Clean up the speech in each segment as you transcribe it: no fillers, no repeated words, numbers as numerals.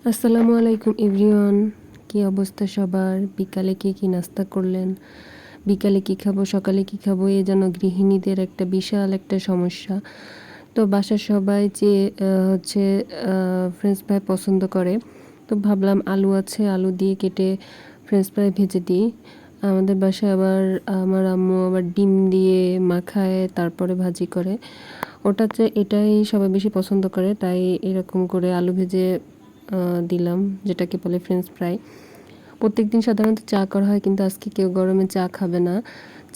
আসসালামু আলাইকুম এভরিওয়ান। কি অবস্থা সবার? বিকালে কি নাস্তা করলেন? বিকালে কি খাবো, সকালে কি খাবো, এ যেন গৃহিণীদের একটা বিশাল একটা সমস্যা। তো বাসার সবাই যে ফ্রেঞ্চ ফ্রাই পছন্দ করে, তো ভাবলাম আলু আছে, আলু দিয়ে কেটে ফ্রেঞ্চ ফ্রাই ভেজে দিই। আমাদের বাসায় আবার আমার আম্মু আবার ডিম দিয়ে মাখায় তারপরে ভাজি করে। এটাই সবাই বেশি পছন্দ করে, তাই এরকম করে আলু ভেজে দিলাম, যেটাকে বলে ফ্রেঞ্চ ফ্রাই। প্রত্যেকদিন সাধারণত চা করা হয়, কিন্তু আজকে কেউ গরমে চা খাবে না।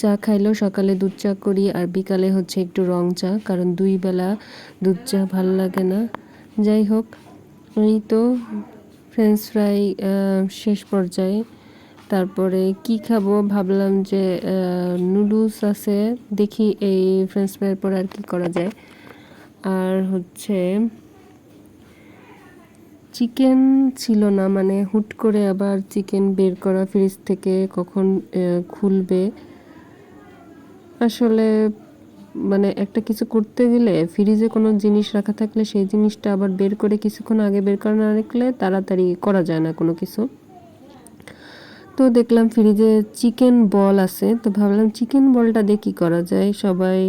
চা খাইলেও সকালে দুধ চা করি, আর বিকালে একটু রং চা, কারণ 2 বেলা দুধ চা ভালো লাগে না। যাই হোক, এই তো ফ্রেঞ্চ ফ্রাই শেষ পর্যায়ে। তারপরে কি খাবো ভাবলাম যে নুডলস আছে, দেখি এই ফ্রেঞ্চ ফ্রাইয়ের পর আর কি করা যায়। আর চিকেন ছিল না, মানে হুট করে আবার চিকেন বের করা ফ্রিজ থেকে, কখন খুলবে আসলে। মানে একটা কিছু করতে গেলে ফ্রিজে কোনো জিনিস রাখা থাকলে সেই জিনিসটা আবার বের করে কিছুক্ষণ আগে বের করে না রাখলে তাড়াতাড়ি করা যায় না কোনো কিছু। তো দেখলাম ফ্রিজে চিকেন বল আছে, তো ভাবলাম চিকেন বলটা দিয়ে কী করা যায়। সবাই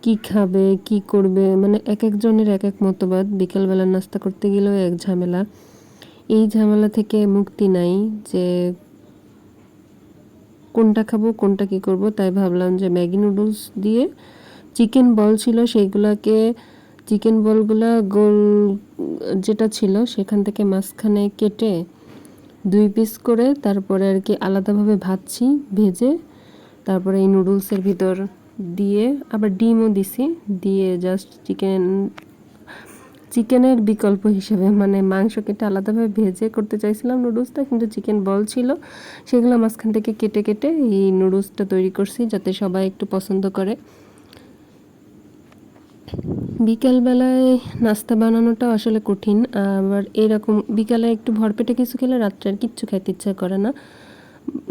কি খাবে, কি করবে, মানে এক একজনের এক এক মতবাদ। বিকেলবেলা নাস্তা করতে গেলেও এক ঝামেলা। এই ঝামেলা থেকে মুক্তি নাই যে কোনটা খাবো, কোনটা কি করব। তাই ভাবলাম যে ম্যাগি নুডলস দিয়ে, চিকেন বল ছিল সেইগুলাকে, চিকেন বলগুলা গোল যেটা ছিল সেখান থেকে মাঝখানে কেটে 2 পিস করে তারপরে আর কি আলাদাভাবে ভাজছি, ভেজে তারপরে এই নুডলসের ভিতর দিয়ে আবার ডিমও দিছি, দিয়ে জাস্ট চিকেনের বিকল্প হিসেবে, মানে মাংস কেটে আলাদাভাবে ভেজে করতে চাইছিলাম নুডলসটা, কিন্তু চিকেন বল ছিল, সেগুলো মাঝখান থেকে কেটে কেটে এই নুডলসটা তৈরি করছি যাতে সবাই একটু পছন্দ করে। বিকালবেলায় নাস্তা বানানোটা আসলে কঠিন, আবার এরকম বিকালে একটু ভরপেটে কিছু খেলে রাত্রে আর কিচ্ছু খাইতে ইচ্ছা করে না।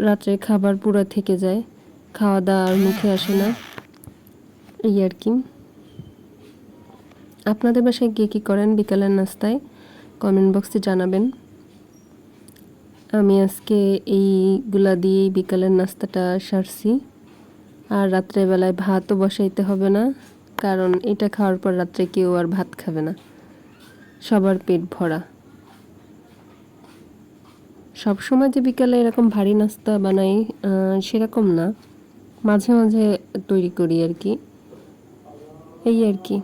রাত্রে খাবার পুরো থেকে যায়, খাওয়া দাওয়া আর মুখে আসে না, এই আর কি। আপনাদের বাসায় কী করেন বিকালের নাস্তায়? কমেন্ট বক্সে জানাবেন। আমি আজকে এইগুলা দিয়েই বিকালের নাস্তাটা সারছি। আর রাত্রেবেলায় ভাতও বসাইতে হবে না, কারণ এটা খাওয়ার পর রাত্রে কেউ আর ভাত খাবে না, সবার পেট ভরা। সব সময় যে বিকালে এরকম ভারী নাস্তা বানাই সেরকম না, মাঝে মাঝে তৈরি করি আর কি, এই আর কি।